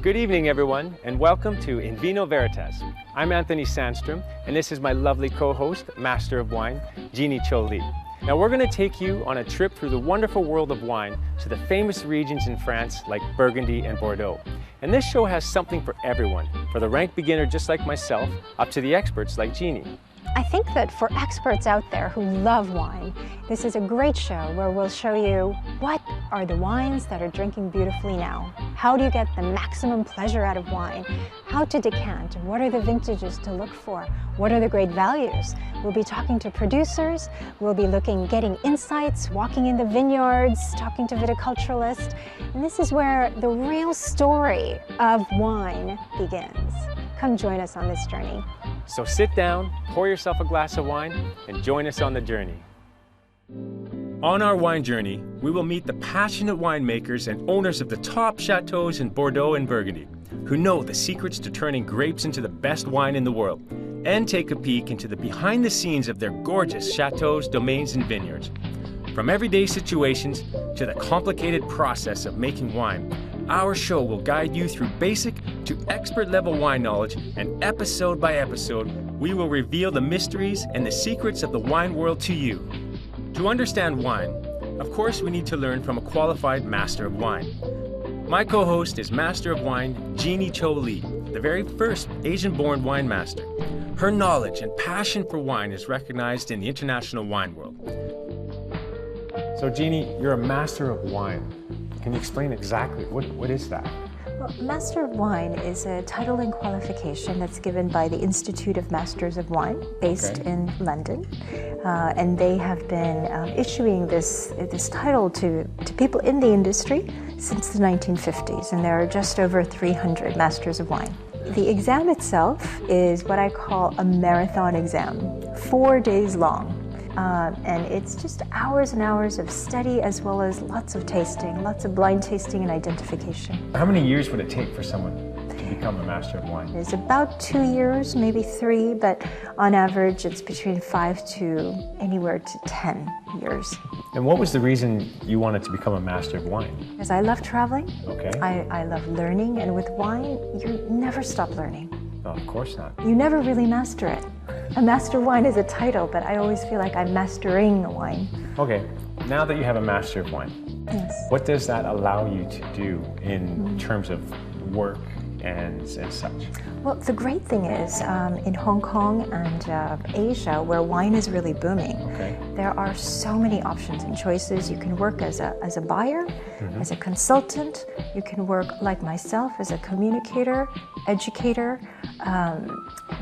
Good evening, everyone, and welcome to Vino Veritas. I'm Anthony Sandstrom, and this is my lovely co-host, Master of Wine, Jeannie Cho Lee. Now, we're going to take you on a trip through the wonderful world of wine to the famous regions in France like Burgundy and Bordeaux. And this show has something for everyone, for the rank beginner just like myself, up to the experts like Jeannie. I think that for experts out there who love wine, this is a great show where we'll show you what are the wines that are drinking beautifully now. How do you get the maximum pleasure out of wine? How to decant? What are the vintages to look for? What are the great values? We'll be talking to producers, we'll be getting insights, walking in the vineyards, talking to viticulturalists, and this is where the real story of wine begins. Come join us on this journey. So sit down, pour yourself a glass of wine, and join us on the journey. On our wine journey, we will meet the passionate winemakers and owners of the top chateaus in Bordeaux and Burgundy, who know the secrets to turning grapes into the best wine in the world, and take a peek into the behind the scenes of their gorgeous chateaus, domains, and vineyards. From everyday situations to the complicated process of making wine, our show will guide you through basic to expert level wine knowledge, and episode by episode, we will reveal the mysteries and the secrets of the wine world to you. To understand wine, of course, we need to learn from a qualified master of wine. My co-host is Master of Wine, Jeannie Cho Lee, the very first Asian-born wine master. Her knowledge and passion for wine is recognized in the international wine world. So Jeannie, you're a master of wine. Can you explain exactly what is that? Well, Master of Wine is a title and qualification that's given by the Institute of Masters of Wine, based in London. And they have been issuing this title to people in the industry since the 1950s, and there are just over 300 Masters of Wine. The exam itself is what I call a marathon exam, 4 days long. And it's just hours and hours of study as well as lots of tasting, lots of blind tasting and identification. How many years would it take for someone to become a master of wine? It's about 2 years, maybe 3, but on average it's between 5 to anywhere to 10 years. And what was the reason you wanted to become a master of wine? Because I love traveling, Okay. I love learning, and with wine, you never stop learning. No, of course not. You never really master it. A master of wine is a title, but I always feel like I'm mastering a wine. Okay, now that you have a master of wine, Yes. what does that allow you to do in terms of work and such? Well, the great thing is, in Hong Kong and Asia, where wine is really booming, there are so many options and choices. You can work as a buyer, as a consultant. You can work like myself as a communicator, educator.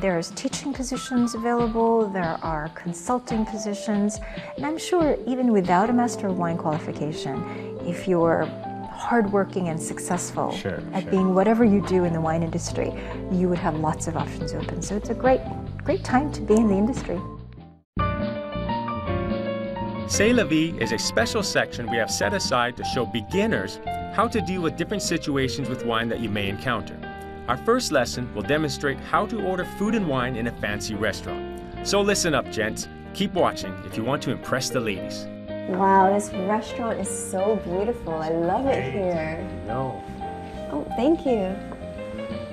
There's teaching positions available. There are consulting positions. And I'm sure even without a Master of Wine qualification, if you're hardworking and successful at being whatever you do in the wine industry, you would have lots of options open. So it's a great time to be in the industry. C'est la vie is a special section we have set aside to show beginners how to deal with different situations with wine that you may encounter. Our first lesson will demonstrate how to order food and wine in a fancy restaurant. So listen up, gents. Keep watching if you want to impress the ladies. Wow, this restaurant is so beautiful. I love it here. No. Oh, thank you.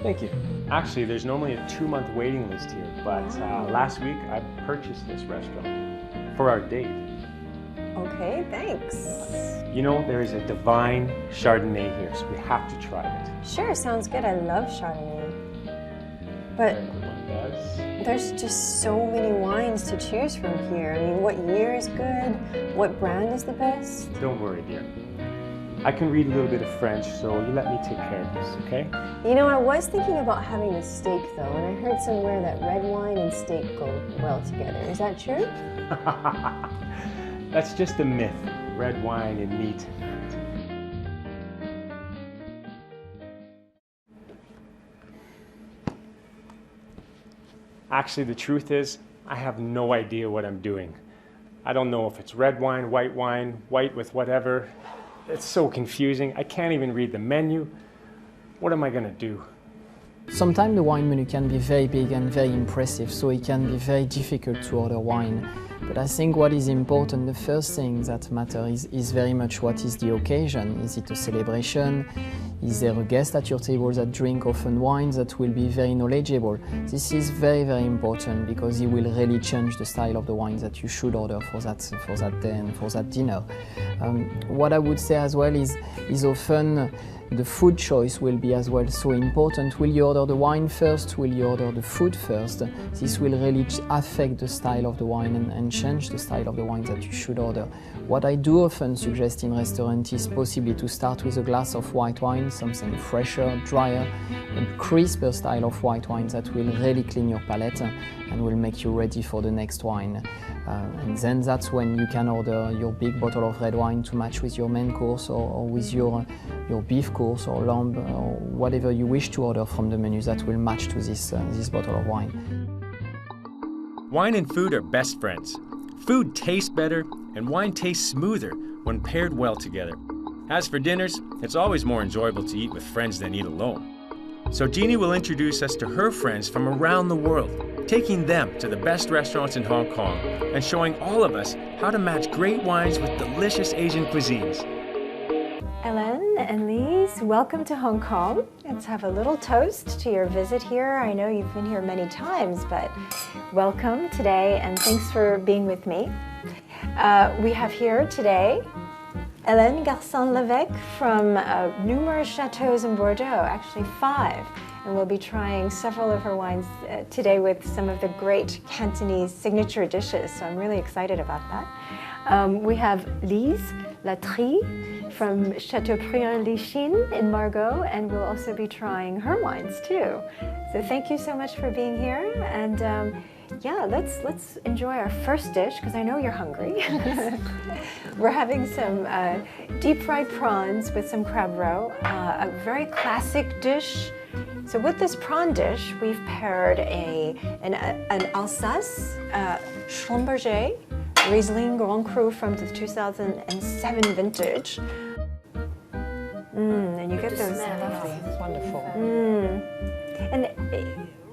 Thank you. Actually, there's normally a 2-month waiting list here, but last week I purchased this restaurant for our date. Okay, thanks. You know, there is a divine Chardonnay here, so we have to try it. Sure, sounds good. I love Chardonnay. But Everyone does. there's just so many wines to choose from here. I mean, what year is good? What brand is the best? Don't worry, dear. I can read a little bit of French, so you let me take care of this, okay? You know, I was thinking about having a steak though, and I heard somewhere that red wine and steak go well together. Is that true? That's just a myth. Red wine and meat. Actually, the truth is, I have no idea what I'm doing. I don't know if it's red wine, white with whatever. It's so confusing. I can't even read the menu. What am I gonna do? Sometimes the wine menu can be very big and very impressive, so it can be very difficult to order wine. But I think what is important, the first thing that matters is very much what is the occasion. Is it a celebration? Is there a guest at your table that drink often wines that will be very knowledgeable? This is very, very important because it will really change the style of the wines that you should order for that day and for that dinner. What I would say as well is often the food choice will be as well so important. Will you order the wine first? Will you order the food first? This will really affect the style of the wine and change the style of the wine that you should order. What I do often suggest in restaurants is possibly to start with a glass of white wine, something fresher, drier, a crisper style of white wine that will really clean your palate and will make you ready for the next wine. And then that's when you can order your big bottle of red wine to match with your main course or with your beef course or lamb or whatever you wish to order from the menu that will match to this bottle of wine. Wine and food are best friends. Food tastes better and wine tastes smoother when paired well together. As for dinners, it's always more enjoyable to eat with friends than eat alone. So Jeannie will introduce us to her friends from around the world, taking them to the best restaurants in Hong Kong and showing all of us how to match great wines with delicious Asian cuisines. Hélène and Lise, welcome to Hong Kong. Let's have a little toast to your visit here. I know you've been here many times, but welcome today and thanks for being with me. We have here today Hélène Garçon-Levesque from numerous chateaux in Bordeaux, actually 5. And we'll be trying several of her wines today with some of the great Cantonese signature dishes, so I'm really excited about that. We have Lise Latry from Chateau Prion-les-Chines in Margaux, and we'll also be trying her wines too. So thank you so much for being here, and yeah, let's enjoy our first dish because I know you're hungry. We're having some deep fried prawns with some crab roe, a very classic dish. So with this prawn dish, we've paired an Alsace Schlumberger Riesling Grand Cru from the 2007 vintage. And you get those lovely. It's wonderful. And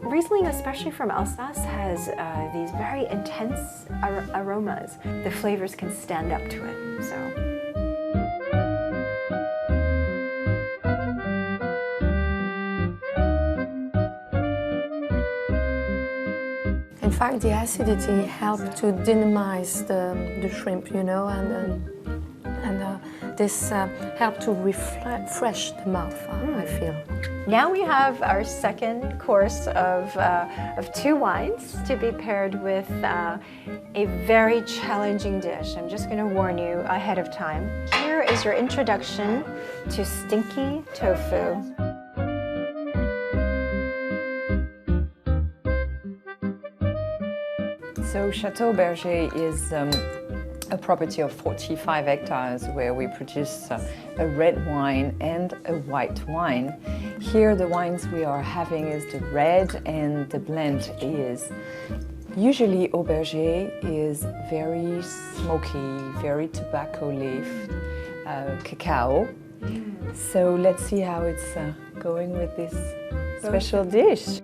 Riesling, especially from Alsace, has these very intense aromas. The flavors can stand up to it. So. In fact, the acidity helped to dynamize the shrimp, you know, and this helped to refresh the mouth, I feel. Now we have our second course of 2 wines to be paired with a very challenging dish. I'm just going to warn you ahead of time. Here is your introduction to stinky tofu. So Chateau Berger is a property of 45 hectares where we produce a red wine and a white wine. Here the wines we are having is the red and the blend is usually Au Berger is very smoky, very tobacco leaf, cacao. So let's see how it's going with this special dish.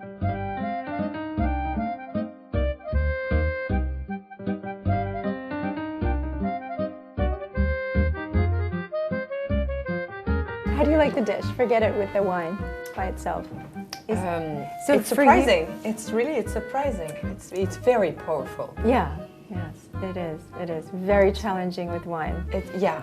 How do you like the dish? Forget it with the wine by itself. So it's surprising. It's surprising. It's very powerful. Yeah, yes, it is. It is very challenging with wine. Yeah.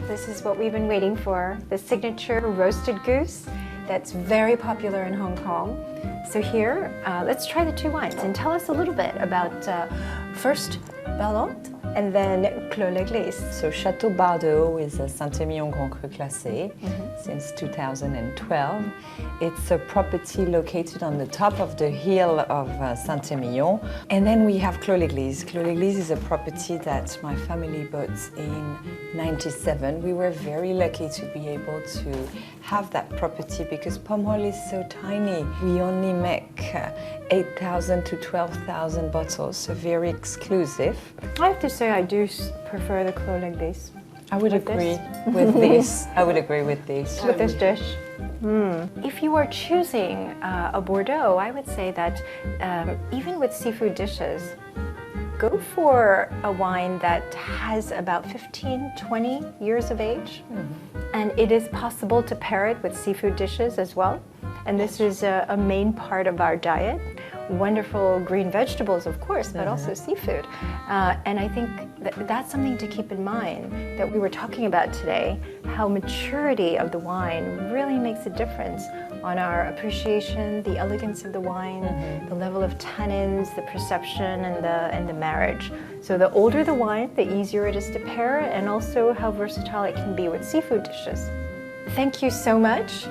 This is what we've been waiting for, the signature roasted goose that's very popular in Hong Kong. So here, let's try the 2 wines and tell us a little bit about first Ballot and then Clos l'Église. So Chateau Bordeaux is a Saint-Émilion Grand Cru Classé since 2012. It's a property located on the top of the hill of Saint-Émilion. And then we have Clos l'Église. Clos l'Église is a property that my family bought in '97. We were very lucky to be able to have that property because Pomerol is so tiny. We only make 8,000 to 12,000 bottles, so very exclusive. I have to say I do prefer the Clos l'Église. I would agree with this. I would agree with this. With this dish. If you are choosing a Bordeaux, I would say that even with seafood dishes, go for a wine that has about 15, 20 years of age. And it is possible to pair it with seafood dishes as well. And this is a main part of our diet. Wonderful green vegetables, of course, but also seafood. And I think that's something to keep in mind that we were talking about today, how maturity of the wine really makes a difference on our appreciation, the elegance of the wine, the level of tannins, the perception, and the marriage. So the older the wine, the easier it is to pair, and also how versatile it can be with seafood dishes. Thank you so much,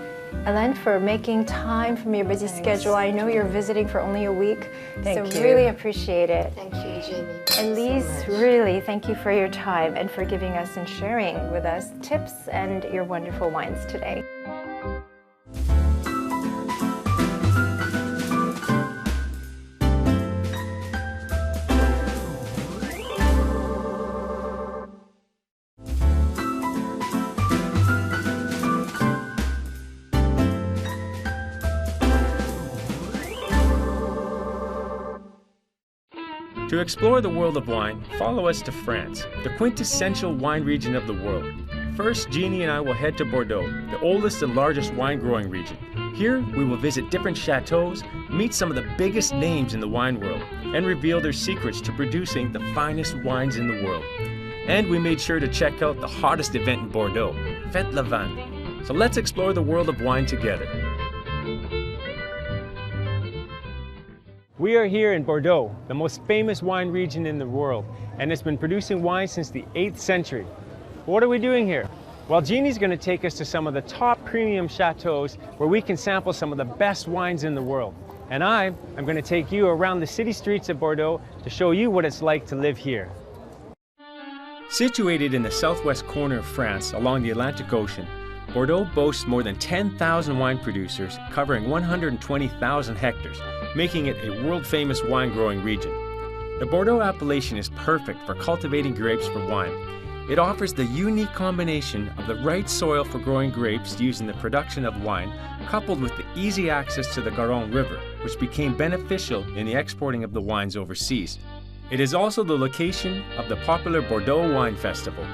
Hélène, for making time from your busy schedule. I know you're visiting for only a week, so really appreciate it. Thank you, Jenny. And Lise, really thank you for your time and for giving us and sharing with us tips and your wonderful wines today. To explore the world of wine, follow us to France, the quintessential wine region of the world. First, Jeannie and I will head to Bordeaux, the oldest and largest wine-growing region. Here, we will visit different chateaus, meet some of the biggest names in the wine world, and reveal their secrets to producing the finest wines in the world. And we made sure to check out the hottest event in Bordeaux, Fête la Vin. So let's explore the world of wine together. We are here in Bordeaux, the most famous wine region in the world, and it's been producing wine since the 8th century. What are we doing here? Well, Jeannie's going to take us to some of the top premium chateaus where we can sample some of the best wines in the world. And I'm going to take you around the city streets of Bordeaux to show you what it's like to live here. Situated in the southwest corner of France along the Atlantic Ocean, Bordeaux boasts more than 10,000 wine producers covering 120,000 hectares, making it a world-famous wine-growing region. The Bordeaux appellation is perfect for cultivating grapes for wine. It offers the unique combination of the right soil for growing grapes used in the production of wine, coupled with the easy access to the Garonne River, which became beneficial in the exporting of the wines overseas. It is also the location of the popular Bordeaux Wine Festival.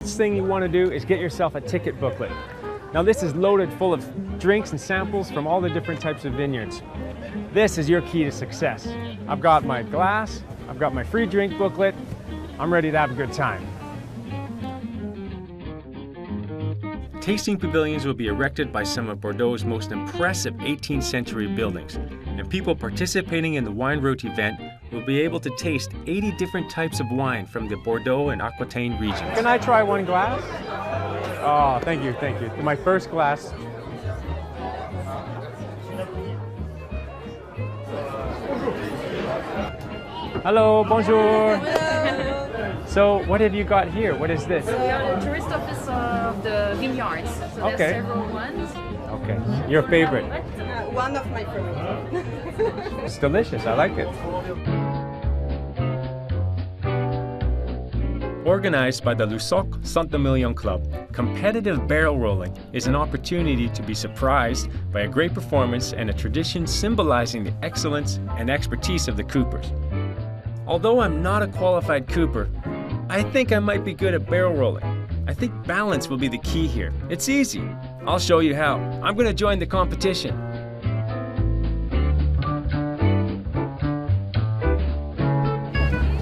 First thing you want to do is get yourself a ticket booklet. Now this is loaded full of drinks and samples from all the different types of vineyards. This is your key to success. I've got my glass, I've got my free drink booklet, I'm ready to have a good time. Tasting pavilions will be erected by some of Bordeaux's most impressive 18th century buildings, and people participating in the wine route event will be able to taste 80 different types of wine from the Bordeaux and Aquitaine regions. Can I try one glass? Oh, thank you, thank you. My first glass. Hello, bonjour. So, what have you got here? What is this? We are the tourist office of the vineyards. So Okay. there's several ones. Okay, your favorite. One of my favorites. It's delicious, I like it. Organized by the Lusoc Saint-Emilion Club, competitive barrel rolling is an opportunity to be surprised by a great performance and a tradition symbolizing the excellence and expertise of the coopers. Although I'm not a qualified cooper, I think I might be good at barrel rolling. I think balance will be the key here. It's easy. I'll show you how. I'm going to join the competition.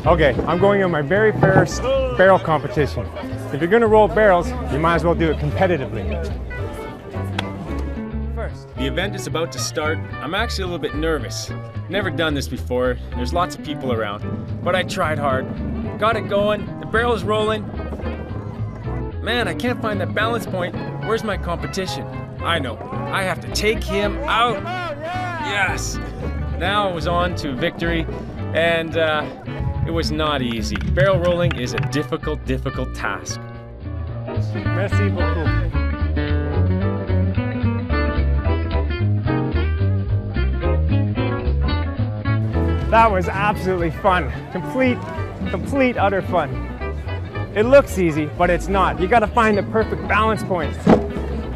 Okay, I'm going on my very first barrel competition. If you're gonna roll barrels, you might as well do it competitively. The event is about to start. I'm actually a little bit nervous. Never done this before. There's lots of people around, but I tried hard. Got it going, the barrel is rolling. Man, I can't find that balance point. Where's my competition? I know, I have to take him out. Yes! Now I was on to victory, and it was not easy. Barrel rolling is a difficult task. Merci beaucoup. That was absolutely fun. Complete, utter fun. It looks easy, but it's not. You gotta find the perfect balance point.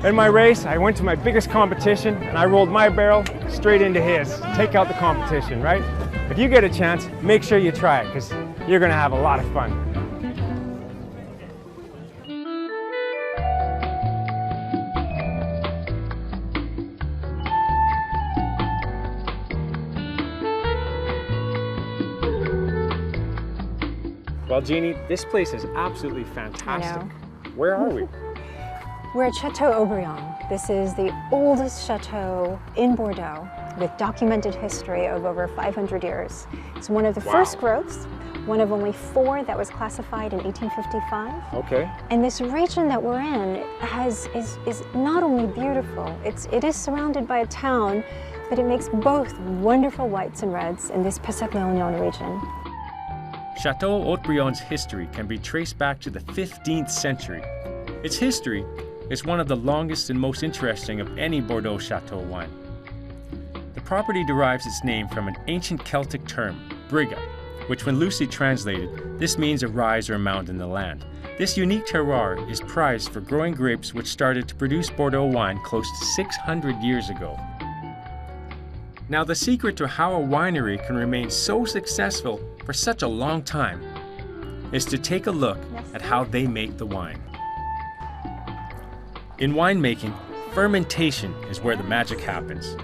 In my race, I went to my biggest competition and I rolled my barrel straight into his. Take out the competition, right? If you get a chance, make sure you try it, because you're gonna have a lot of fun. Well, Jeannie, this place is absolutely fantastic. Where are we? We're at Chateau Aubryon. This is the oldest chateau in Bordeaux with documented history of over 500 years. It's one of the first growths, one of only 4 that was classified in 1855. Okay. And this region that we're in is not only beautiful, it is surrounded by a town, but it makes both wonderful whites and reds in this Passat-Léognan region. Chateau Haut-Brionn's history can be traced back to the 15th century. Its history is one of the longest and most interesting of any Bordeaux Chateau wine. The property derives its name from an ancient Celtic term, briga, which when loosely translated, this means a rise or a mound in the land. This unique terroir is prized for growing grapes which started to produce Bordeaux wine close to 600 years ago. Now, the secret to how a winery can remain so successful for such a long time is to take a look at how they make the wine. In winemaking, fermentation is where the magic happens.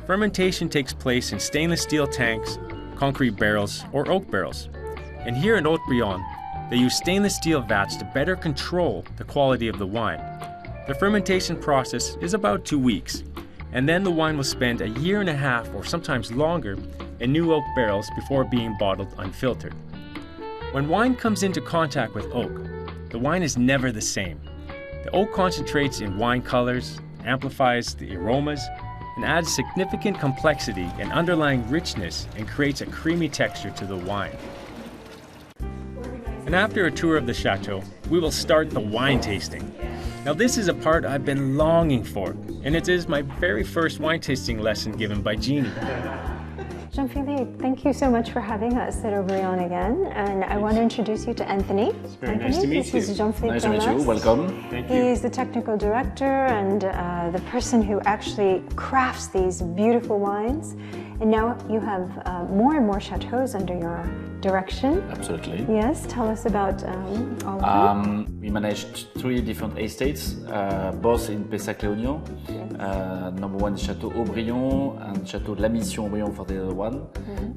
Fermentation takes place in stainless steel tanks, concrete barrels, or oak barrels. And here in Haut-Brion, they use stainless steel vats to better control the quality of the wine. The fermentation process is about 2 weeks. And then the wine will spend 1.5 years or sometimes longer in new oak barrels before being bottled unfiltered. When wine comes into contact with oak, the wine is never the same. The oak concentrates in wine colors, amplifies the aromas, and adds significant complexity and underlying richness and creates a creamy texture to the wine. And after a tour of the chateau, we will start the wine tasting. Now this is a part I've been longing for, and it is my very first wine tasting lesson given by Jeannie. Jean-Philippe, thank you so much for having us at Aubryon again, and I want to introduce you to Anthony. It's very nice to meet you. This is Jean-Philippe. Nice to meet you, welcome. Thank you. He's the technical director and the person who actually crafts these beautiful wines. And now you have more and more chateaux under your direction. Absolutely. Yes, tell us about all of them. We managed 3 different estates, both in Passat-Léognan. Number 1 is Chateau Aubryon and Chateau de la Mission Aubryon for the other one.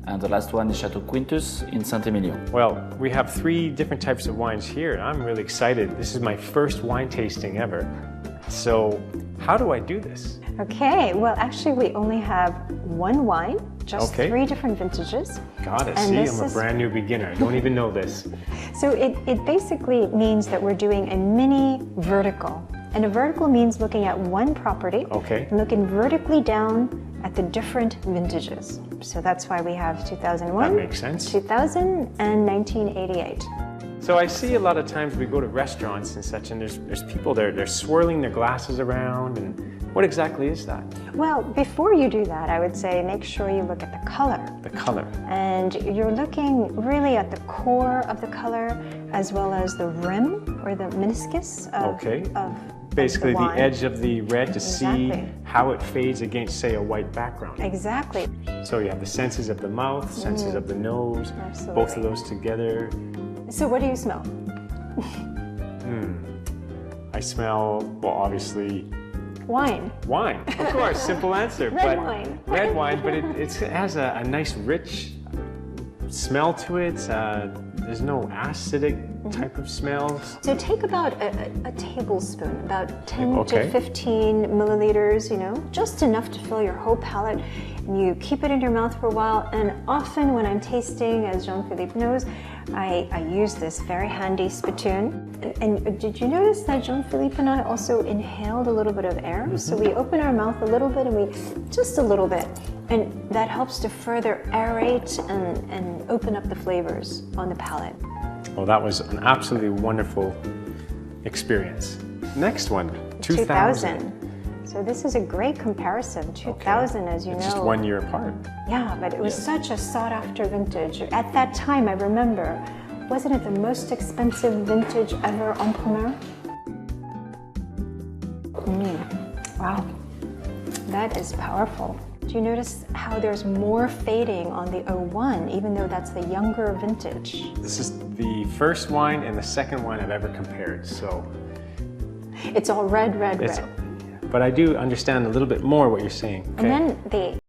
And the last one is Chateau Quintus in Saint-Emilion. Well, we have 3 different types of wines here, and I'm really excited. This is my first wine tasting ever. So, how do I do this? Okay, well actually we only have 1 wine, just 3 different vintages. Got it, And see, this I'm a is- brand new beginner. I don't even know this. So it basically means that we're doing a mini vertical. And a vertical means looking at one property and looking vertically down at the different vintages. So that's why we have 2001, That makes sense. 2000, and 1988. So I see a lot of times we go to restaurants and such, and there's people there, they're swirling their glasses around, and what exactly is that? Well, before you do that, I would say make sure you look at the color. The color. And you're looking really at the core of the color as well as the rim or the meniscus of Basically the the wine. edge of the red to see Exactly. how it fades against, say, a white background. Exactly. So you have the senses of the mouth, senses of the nose, Absolutely. both of those together. So what do you smell? I smell, well, obviously, Wine. wine. Of course, simple answer. Red but wine. Red wine, but it has a nice, rich smell to it. There's no acidic type of smells. So take about a tablespoon, about 10 to 15 milliliters, you know, just enough to fill your whole palate. And you keep it in your mouth for a while. And often when I'm tasting, as Jean-Philippe knows, I use this very handy spittoon. And did you notice that Jean-Philippe and I also inhaled a little bit of air? So we open our mouth a little bit and just a little bit. And that helps to further aerate and open up the flavors on the palate. Well, that was an absolutely wonderful experience. Next one, 2000. So this is a great comparison. 2000, as you know. Just 1 year apart. Yeah, but it was such a sought-after vintage. At that time, I remember, wasn't it the most expensive vintage ever en primeur? Wow, that is powerful. Do you notice how there's more fading on the 01, even though that's the younger vintage? This is the first wine and the second wine I've ever compared, so. It's all red. But I do understand a little bit more what you're saying. Okay. And then